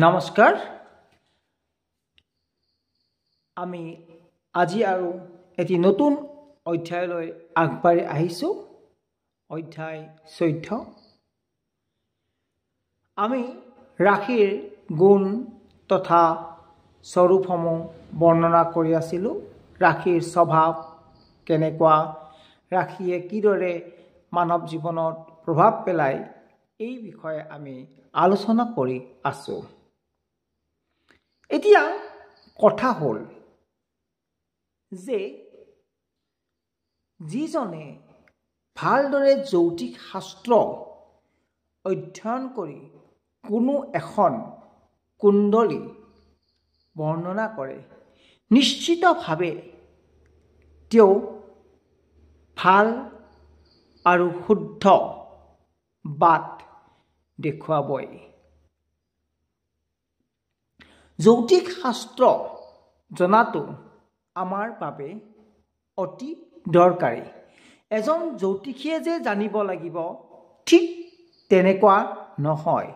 নমস্কাৰ আমি আজি আৰু এটি নতুন অধ্যায়লৈ আগবাঢ়ি আহিছো অধ্যায় 14 আমি ৰাশিৰ গুণ তথা স্বৰূপসমূহ বৰ্ণনা কৰি আছিলো ৰাশিৰ স্বভাৱ কেনেকুৱা ৰাশিয়ে কিদৰে মানৱ জীৱনত প্ৰভাৱ পেলায় এই বিষয়ে আমি আলোচনা কৰি আছো এতিয়া কথা হ'ল যে যিজনে ভালদৰে জ্যোতিষ শাস্ত্ৰ অধ্যয়ন কৰি কোনো এখন কুণ্ডলী বৰ্ণনা কৰে নিশ্চিতভাৱে তেওঁ ভাল আৰু শুদ্ধ বাট দেখুৱাবই জ্যোতিষ শাস্ত্ৰ জনাটো আমাৰ বাবে অতি দৰকাৰী এজন জ্যোতিষীয়ে যে জানিব লাগিব ঠিক তেনেকুৱা নহয়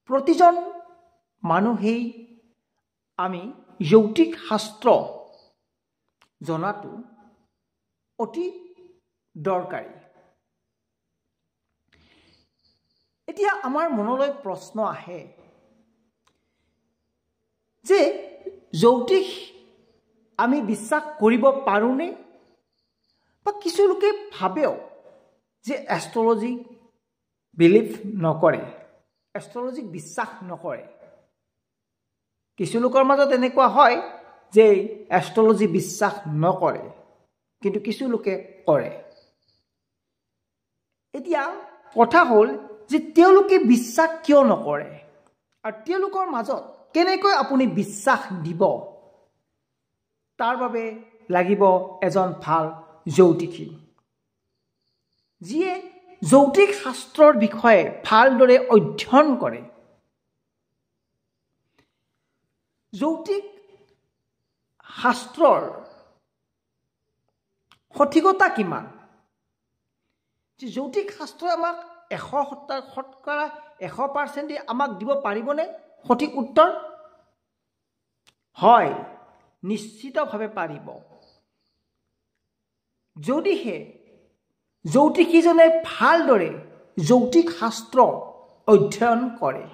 প্ৰতিজন মানুহেই আমি জ্যোতিষ শাস্ত্ৰ জনাটো অতি দৰকাৰী এতিয়া আমাৰ মনলৈ প্ৰশ্ন আহে যে জ্যোতিষ আমি বিশ্বাস কৰিব পাৰোঁনে বা কিছু লোকে ভাবেও যে এষ্ট্ৰলজি বিলিভ নকৰে এষ্ট্ৰলজিক বিশ্বাস নকৰে কিছু লোকৰ মাজত এনেকুৱা হয় যে এষ্ট্ৰলজি বিশ্বাস নকৰে কিন্তু কিছু লোকে কৰে এতিয়া কথা হ'ল যে তেওঁলোকে বিশ্বাস কিয় নকৰে আৰু তেওঁলোকৰ মাজত কেনেকৈ আপুনি বিশ্বাস দিব তাৰ বাবে লাগিব এজন ভাল জ্যোতিষী যিয়ে জ্যোতিষ শাস্ত্ৰৰ বিষয়ে ভালদৰে অধ্যয়ন কৰে জ্যোতিষ শাস্ত্ৰৰ সঠিকতা কিমান যে জ্যোতিষ শাস্ত্ৰই আমাক 100% আমাক দিব পাৰিবনে সঠিক উত্তৰ হয় নিশ্চিতভাৱে পাৰিব যদিহে জ্যোতিষীজনে ভালদৰে জ্যোতিষ শাস্ত্ৰ অধ্যয়ন কৰে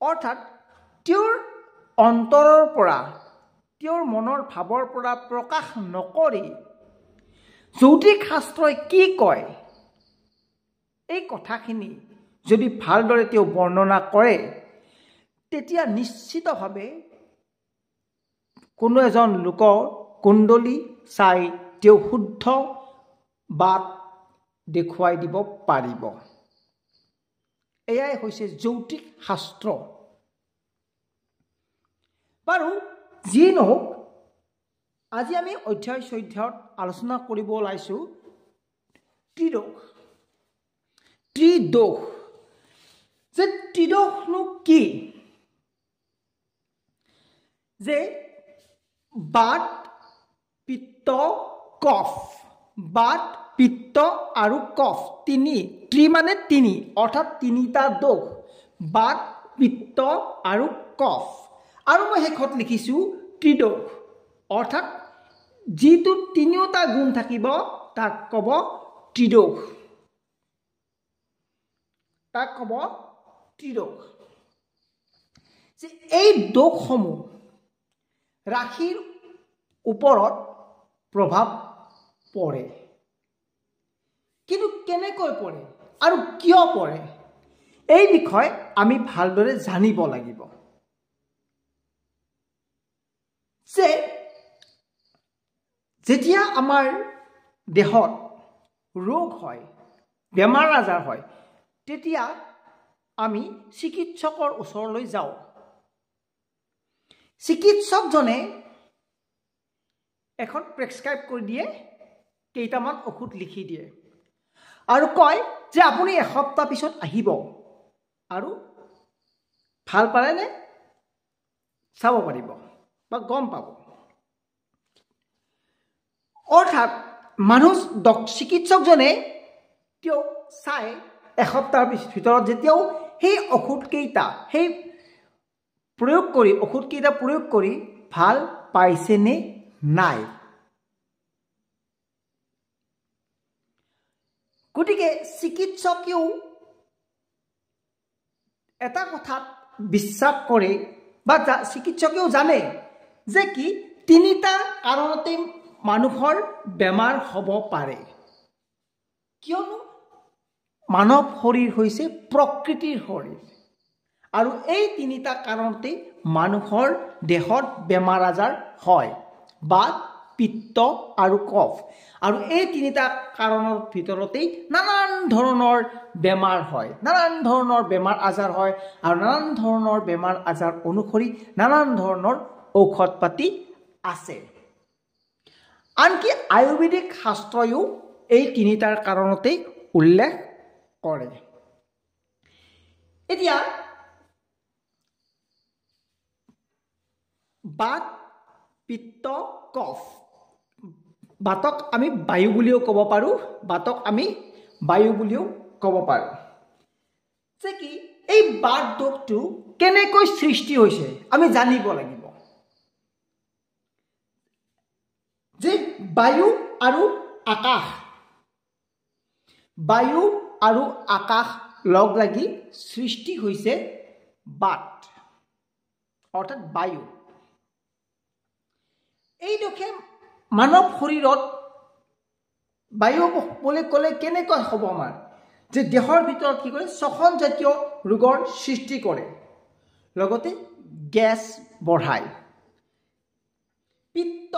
অৰ্থাৎ তেওঁৰ অন্তৰৰ পৰা তেওঁৰ মনৰ ভাৱৰ পৰা প্ৰকাশ নকৰি জ্যোতিষ শাস্ত্ৰই কি কয় এই কথাখিনি যদি ভালদৰে তেওঁ বৰ্ণনা কৰে তেতিয়া নিশ্চিতভাৱে কোনো এজন লোকৰ কুণ্ডলী চাই তেওঁ শুদ্ধ বাট দেখুৱাই দিব পাৰিব এয়াই হৈছে জ্যোতিষ শাস্ত্ৰ বাৰু যি নহওক আজি আমি অধ্যায় 14ত আলোচনা কৰিব ওলাইছো ত্ৰিদোষ যে ত্ৰিদোষনো কি যে বাত পিত্ত কফ বাত পিত্ত আৰু কফ ত্ৰি মানে তিনি অৰ্থাৎ তিনিটা দোষ বাত পিত্ত আৰু কফ আৰু মই শেষত লিখিছো ত্ৰিদোষ অৰ্থাৎ যিটো তিনিওটা গুণ থাকিব তাক ক'ব ত্ৰিদোষ যে এই দোষসমূহ ৰাশিৰ ওপৰত প্ৰভাৱ পৰে কিন্তু কেনেকৈ পৰে আৰু কিয় পৰে এই বিষয়ে আমি ভালদৰে জানিব লাগিব যে যেতিয়া আমাৰ দেহত ৰোগ হয় বেমাৰ আজাৰ হয় তেতিয়া আমি চিকিৎসকৰ ওচৰলৈ যাওঁ চিকিৎসকজনে এখন প্ৰেছক্ৰাইব কৰি দিয়ে কেইটামান ঔষধ লিখি দিয়ে আৰু কয় যে আপুনি এসপ্তাহ পিছত আহিব আৰু ভাল পালেনে চাব পাৰিব বা গম পাব অৰ্থাৎ মানুহ চিকিৎসকজনে তেওঁক চাই এসপ্তাহৰ ভিতৰত যেতিয়াও সেই ঔষধকেইটা সেই ঔষধকেইটা প্ৰয়োগ কৰি ভাল পাইছেনে নাই। গতিকে চিকিৎসকেও এটা কথাত বিশ্বাস কৰে বা চিকিৎসকেও জানে যে কি তিনিটা কাৰণতে মানুহৰ বেমাৰ হ'ব পাৰে। কিয়নো মানৱ শৰীৰ হৈছে প্ৰকৃতিৰ শৰীৰ আৰু এই তিনিটা কাৰণতে মানুহৰ দেহত বেমাৰ আজাৰ হয়, বাত, পিত্ত আৰু কফ। আৰু এই তিনিটা কাৰণৰ ভিতৰতেই নানান ধৰণৰ বেমাৰ হয়, নানান ধৰণৰ বেমাৰ আজাৰ হয় আৰু নানান ধৰণৰ বেমাৰ আজাৰ অনুসৰি নানান ধৰণৰ ঔষধ পাতি আছে। আনকি আয়ুৰ্বেদিক শাস্ত্ৰয়ো এই তিনিটাৰ কাৰণতেই উল্লেখ কৰে। এতিয়া বাত, পিত্ত, কফ। বাতক আমি বায়ু বুলিও ক'ব পাৰোঁ, বাতক আমি বায়ু বুলিও ক'ব পাৰোঁ। যে কি এই বাত দোষটো কেনেকৈ সৃষ্টি হৈছে আমি জানিব লাগিব। যে বায়ু আৰু আকাশ, বায়ু আৰু আকাশ লগ লাগি সৃষ্টি হৈছে বাত অৰ্থাৎ বায়ু। এই দোষে মানৱ শৰীৰত বায়ু বুলি ক'লে কেনেকৈ হ'ব আমাৰ যে দেহৰ ভিতৰত কি কৰে শ্বসনজাতীয় ৰোগৰ সৃষ্টি কৰে, লগতে গেছ বঢ়ায়। পিত্ত,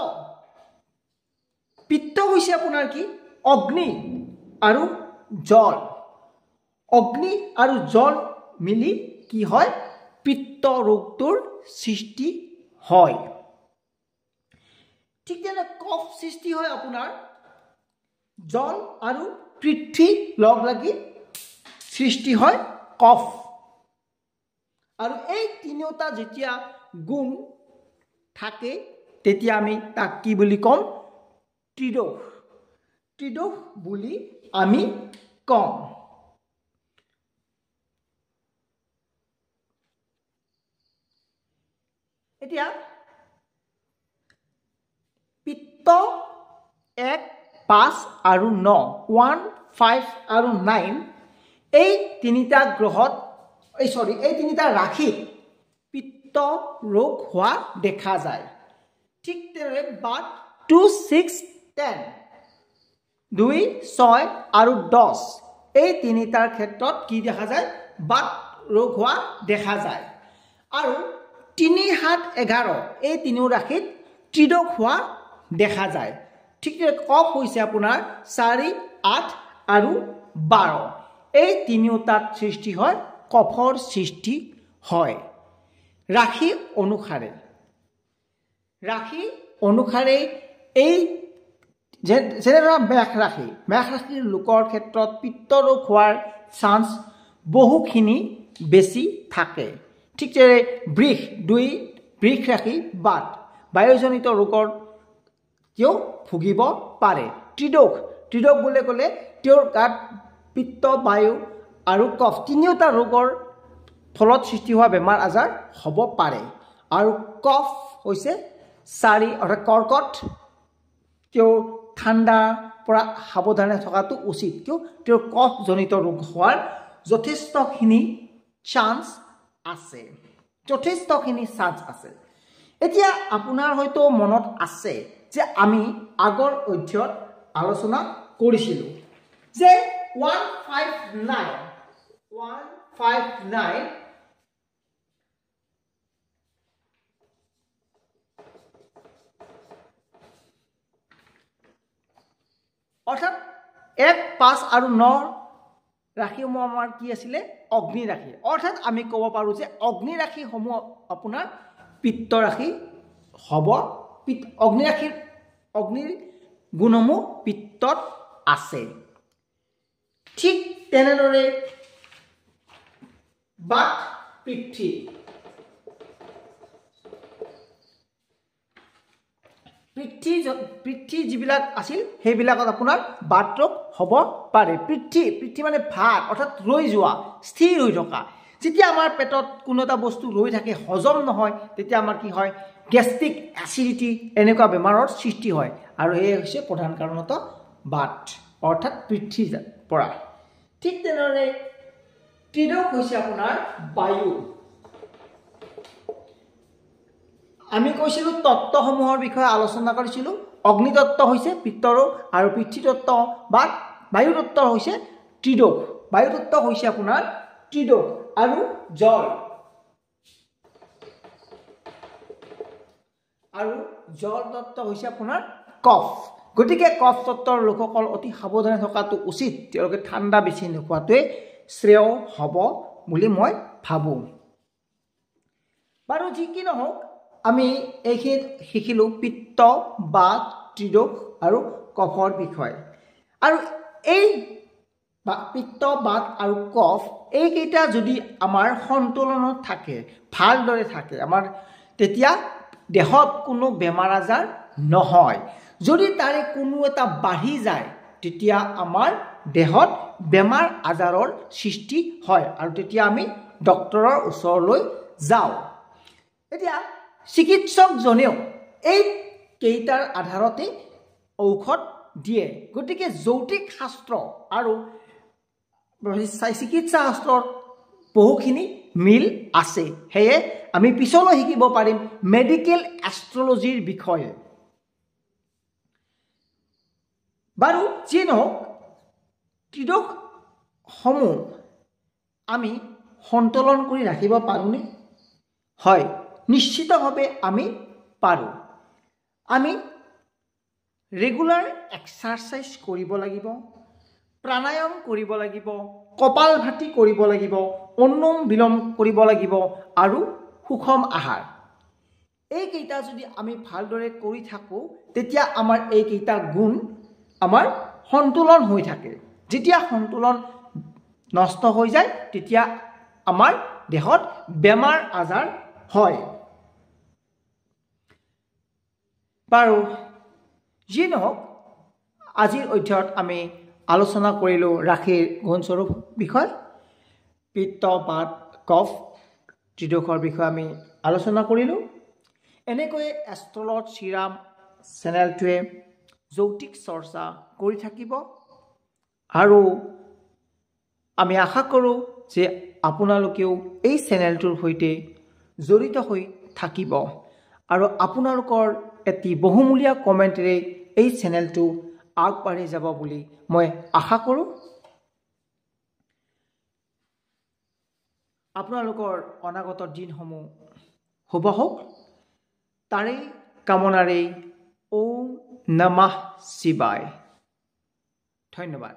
পিত্ত হৈছে আপোনাৰ কি অগ্নি আৰু জল। অগ্নি আৰু জল মিলি কি হয় পিত্ত ৰোগটোৰ সৃষ্টি হয়। ঠিক তেনে কফ সৃষ্টি হয় আপোনাৰ জল আৰু পৃথ্বী লগ লাগি সৃষ্টি হয় কফ। আৰু এই তিনিওটা যেতিয়া গুণ থাকে তেতিয়া আমি তাক কি বুলি কম ত্ৰিদোষ, ত্ৰিদোষ বুলি আমি কম। এতিয়া পিত্ত 1, 5 আৰু 9, 1, 5 আৰু 9 এই তিনিটা গ্ৰহত এই তিনিটা ৰাশিত পিত্ত ৰোগ হোৱা দেখা যায়। ঠিক তেনেদৰে বাত 2, 6, 10, 2, 6 আৰু 10 এই তিনিটাৰ ক্ষেত্ৰত কি দেখা যায় বাত ৰোগ হোৱা দেখা যায়। আৰু 3, 7, 11 এই তিনিও ৰাশিত ত্ৰিদোষ হোৱা দেখা যায়। ঠিক তেনেদৰে কফ হৈছে আপোনাৰ 4, 8 আৰু 12 এই তিনিওটাত সৃষ্টি হয় কফৰ সৃষ্টি হয়। ৰাশি অনুসাৰে এই যেনে ধৰা মেষ ৰাশিৰ লোকৰ ক্ষেত্ৰত পিত্ত ৰোগ হোৱাৰ চান্স বহুখিনি বেছি থাকে। ঠিক তেনেদৰে বৃষ ৰাশি বাত বায়ুজনিত ৰোগৰ তেওঁ ভুগিব পাৰে। ত্ৰিদোষ বুলি ক'লে তেওঁৰ গাত পিত্ত, বায়ু আৰু কফ তিনিওটা ৰোগৰ ফলত সৃষ্টি হোৱা বেমাৰ আজাৰ হ'ব পাৰে। আৰু কফ হৈছে 4 অৰ্থাৎ কৰ্কট, তেওঁ ঠাণ্ডাৰ পৰা সাৱধানে থকাটো উচিত, কিয় তেওঁৰ কফজনিত ৰোগ হোৱাৰ যথেষ্টখিনি চান্স আছে। এতিয়া আপোনাৰ হয়তো মনত আছে যে আমি আগৰ অধ্যায়ত আলোচনা কৰিছিলোঁ যে 159 অৰ্থাৎ 1, 5 আৰু 9 ৰাশিসমূহ আমাৰ কি আছিলে অগ্নি ৰাশি। অৰ্থাৎ আমি ক'ব পাৰোঁ যে অগ্নি ৰাশিসমূহ আপোনাৰ পিত্ত ৰাশি হ'ব। অগ্নিৰ গুণসমূহ পিত্তত আছে। ঠিক তেনেদৰে বাত পৃথ্বী পিঠি যিবিলাক আছিল সেইবিলাকত আপোনাৰ বাত ৰোগ হ'ব পাৰে পিঠি মানে ভাত অৰ্থাৎ ৰৈ যোৱা স্থিৰ হৈ থকা যেতিয়া আমাৰ পেটত কোনো এটা বস্তু ৰৈ থাকে হজম নহয় তেতিয়া আমাৰ কি হয় গেষ্ট্ৰিক এচিডিটি এনেকুৱা বেমাৰৰ সৃষ্টি হয় আৰু এই হৈছে প্ৰধান কাৰণত বাত অৰ্থাৎ পিঠিৰ পৰা ঠিক তেনেদৰে ত্ৰিদোষ হৈছে আপোনাৰ বায়ু আমি কৈছিলো তত্ত্বসমূহৰ বিষয়ে আলোচনা কৰিছিলো অগ্নিতত্ত্ব হৈছে পিত্ত ৰোগ আৰু পিতৃতত্ত্ব বা বায়ু তত্ত্ব হৈছে ত্ৰিদোষ বায়ু তত্ত্ব হৈছে আপোনাৰ ত্ৰিদোষ আৰু জল তত্ত্ব হৈছে আপোনাৰ কফ গতিকে কফ তত্ত্বৰ লোকসকল অতি সাৱধানে থকাটো উচিত তেওঁলোকে ঠাণ্ডা বেছি নোখোৱাটোৱে শ্ৰেয় হ'ব বুলি মই ভাবো বাৰু যি কি নহওক আমি এইখিনিত শিকিলো পিত্ত বাত ত্ৰিদোষ আৰু কফৰ বিষয়ে আৰু এই পিত্ত বাত আৰু কফ এইকেইটা যদি আমাৰ সন্তুলনত থাকে ভালদৰে থাকে আমাৰ তেতিয়া দেহত কোনো বেমাৰ আজাৰ নহয় যদি তাৰে কোনো এটা বাঢ়ি যায় তেতিয়া আমাৰ দেহত বেমাৰ আজাৰৰ সৃষ্টি হয় আৰু তেতিয়া আমি ডক্টৰৰ ওচৰলৈ যাওঁ এতিয়া চিকিৎসকজনেও এই কেইটাৰ আধাৰতে ঔষধ দিয়ে গতিকে যৌতিক শাস্ত্ৰ আৰু চিকিৎসা শাস্ত্ৰৰ বহুখিনি মিল আছে সেয়ে আমি পিছলৈ শিকিব পাৰিম মেডিকেল এষ্ট্ৰলজিৰ বিষয়ে বাৰু যি নহওক ত্ৰিদোষসমূহ আমি সন্তুলন কৰি ৰাখিব পাৰোঁনে হয় নিশ্চিতভাৱে আমি পাৰোঁ আমি ৰেগুলাৰ এক্সাৰচাইজ কৰিব লাগিব প্ৰাণায়াম কৰিব লাগিব কপালভাতি কৰিব লাগিব অনুলোম বিলোম কৰিব লাগিব আৰু সুষম আহাৰ এইকেইটা যদি আমি ভালদৰে কৰি থাকোঁ তেতিয়া আমাৰ এইকেইটা গুণ আমাৰ সন্তুলন হৈ থাকে যেতিয়া সন্তুলন নষ্ট হৈ যায় তেতিয়া আমাৰ দেহত বেমাৰ আজাৰ হয় বাৰু যি নহওক আজিৰ অধ্যায়ত আমি আলোচনা কৰিলোঁ ৰাশিৰ গুণস্বৰূপ বিষয় পিত্ত বাত কফ ত্ৰিদোষৰ বিষয়ে আমি আলোচনা কৰিলোঁ এনেকৈ এষ্ট্ৰলজ শ্ৰীৰাম চেনেলটোৱে যৌতিক চৰ্চা কৰি থাকিব আৰু আমি আশা কৰোঁ যে আপোনালোকেও এই চেনেলটোৰ সৈতে জড়িত হৈ থাকিব আৰু আপোনালোকৰ এটি বহুমূলীয়া কমেণ্টেৰে এই চেনেলটো আগবাঢ়ি যাব বুলি মই আশা কৰোঁ আপোনালোকৰ অনাগত দিনসমূহ শুভ হওক তাৰেই কামনাৰেই ওম নমঃ শিৱায় ধন্যবাদ